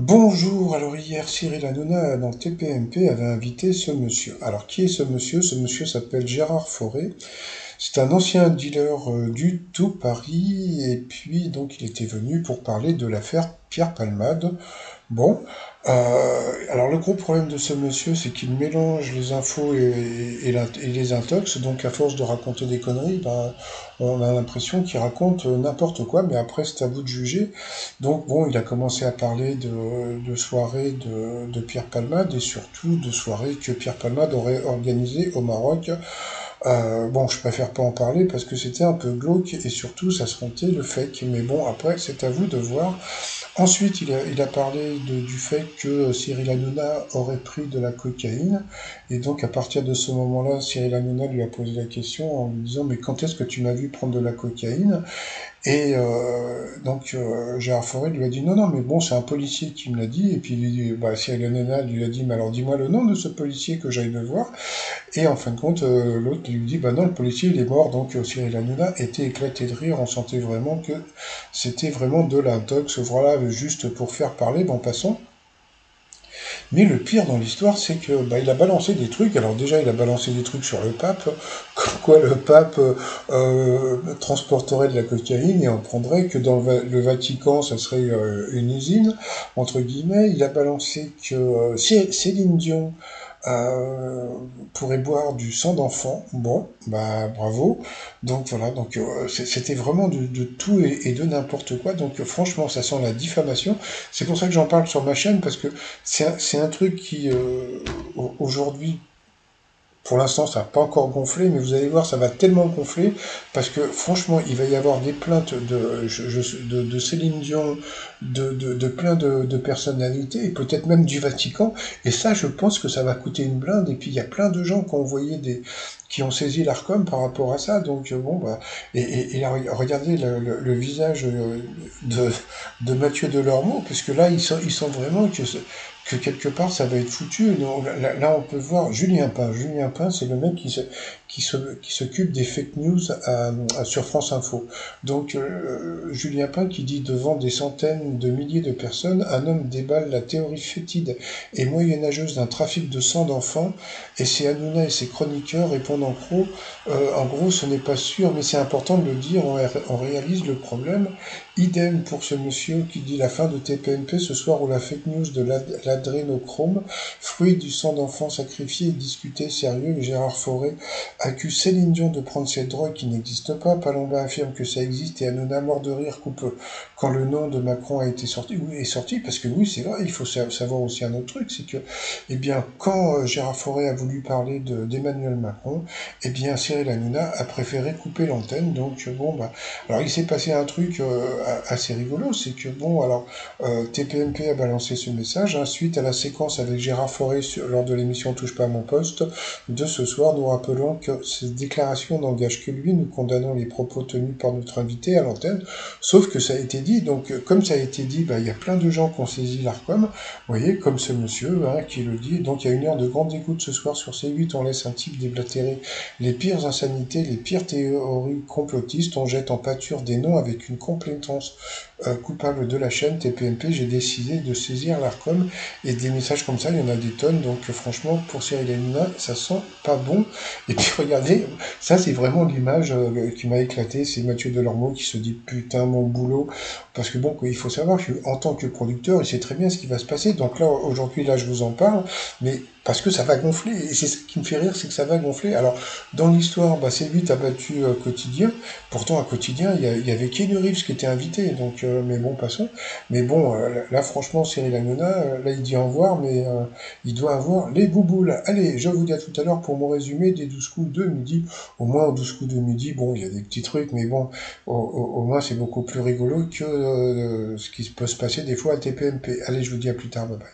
Bonjour, alors hier Cyril Hanouna dans TPMP avait invité ce monsieur. Alors qui est ce monsieur? Ce monsieur s'appelle Gérard Fauré. C'est un ancien dealer du tout Paris et puis donc il était venu pour parler de l'affaire Pierre Palmade. Bon, alors le gros problème de ce monsieur, c'est qu'il mélange les infos et les intox, donc à force de raconter des conneries, ben, on a l'impression qu'il raconte n'importe quoi, mais après c'est à vous de juger. Donc bon, il a commencé à parler de soirées de Pierre Palmade et surtout de soirées que Pierre Palmade aurait organisées au Maroc. Bon, je préfère pas en parler parce que c'était un peu glauque et surtout ça sentait le fake. Mais bon, après c'est à vous de voir. Ensuite, il a parlé du fait que Cyril Hanouna aurait pris de la cocaïne. Et donc, à partir de ce moment-là, Cyril Hanouna lui a posé la question en lui disant, mais quand est-ce que tu m'as vu prendre de la cocaïne? Et donc, Gérard Fauré lui a dit, non, non, mais bon, c'est un policier qui me l'a dit. Et puis, bah, Cyril Hanouna lui a dit, mais alors dis-moi le nom de ce policier que j'aille le voir. Et en fin de compte, l'autre lui dit, bah non, le policier il est mort, donc Cyril Hanouna était éclaté de rire, on sentait vraiment que c'était vraiment de l'intox, voilà, juste pour faire parler, bon, passons. Mais le pire dans l'histoire, c'est que bah, il a balancé des trucs. Alors déjà, il a balancé des trucs sur le pape, comme quoi le pape transporterait de la cocaïne et en prendrait que dans le Vatican, ça serait une usine, entre guillemets. Il a balancé que Céline Dion euh, pourrait boire du sang d'enfant. Bon, bah bravo. Donc voilà, donc c'était vraiment de tout et de n'importe quoi. Donc franchement, ça sent la diffamation. C'est pour ça que j'en parle sur ma chaîne parce que c'est un truc qui aujourd'hui pour l'instant, ça n'a pas encore gonflé, mais vous allez voir, ça va tellement gonfler, parce que franchement, il va y avoir des plaintes de Céline Dion, de plein de personnalités, et peut-être même du Vatican, et ça, je pense que ça va coûter une blinde, et puis il y a plein de gens qui ont envoyé qui ont saisi l'ARCOM par rapport à ça, donc bon, bah, et là, regardez le visage de, de Mathieu Delormeau, parce que là, ils sont vraiment que quelque part ça va être foutu. Non, là, on peut voir Julien Pain. Julien Pain, c'est le mec qui s'occupe des fake news sur France Info. Donc Julien Pain qui dit devant des centaines de milliers de personnes, un homme déballe la théorie fétide et moyenâgeuse d'un trafic de sang d'enfants, et c'est Hanouna et ses chroniqueurs répondent en gros, ce n'est pas sûr, mais c'est important de le dire, on réalise le problème. Idem pour ce monsieur qui dit la fin de TPMP ce soir où la fake news de l'adrénochrome, fruit du sang d'enfant sacrifié et discuté sérieux, et Gérard Fauré accuse Céline Dion de prendre cette drogue qui n'existe pas, Palomba affirme que ça existe et Hanouna mort de rire coupe quand le nom de Macron a été sorti, oui, est sorti, parce que oui, c'est vrai, il faut savoir aussi un autre truc, c'est que, eh bien, quand Gérard Fauré a voulu parler d'Emmanuel Macron, eh bien, Cyril Hanouna a préféré couper l'antenne, donc bon, bah, alors il s'est passé un truc assez rigolo, c'est que bon, alors TPMP a balancé ce message, hein, suite à la séquence avec Gérard Fauré lors de l'émission Touche pas à mon poste de ce soir, nous rappelons que ces déclarations n'engagent que lui, nous condamnons les propos tenus par notre invité à l'antenne, sauf que ça a été dit, donc comme ça a été dit, bah, il y a plein de gens qui ont saisi l'ARCOM, vous voyez, comme ce monsieur hein, qui le dit, donc il y a une heure de grande écoute ce soir sur C8, on laisse un type déblatérer les pires insanités, les pires théories complotistes, on jette en pâture des noms avec une compétence coupable de la chaîne TPMP, j'ai décidé de saisir l'ARCOM et des messages comme ça, il y en a des tonnes, donc franchement, pour Cyril Hanouna, ça sent pas bon. Et puis regardez, ça c'est vraiment l'image qui m'a éclaté, c'est Mathieu Delormeau qui se dit putain mon boulot, parce que bon, il faut savoir qu'en tant que producteur, il sait très bien ce qui va se passer, donc là, aujourd'hui, là, je vous en parle, mais parce que ça va gonfler, et c'est ce qui me fait rire, c'est que ça va gonfler. Alors, dans l'histoire, bah, C8 a battu Quotidien, pourtant à Quotidien, il y avait Keanu Reeves qui était invité, donc, mais bon, passons. Mais bon, là, franchement, Cyril Hanouna, là, il dit au revoir, mais il doit avoir les bouboules. Allez, je vous dis à tout à l'heure pour mon résumé des 12 coups de midi. Au moins, aux 12 coups de midi, bon, il y a des petits trucs, mais bon, au moins, c'est beaucoup plus rigolo que ce qui peut se passer des fois à TPMP. Allez, je vous dis à plus tard, bye bye.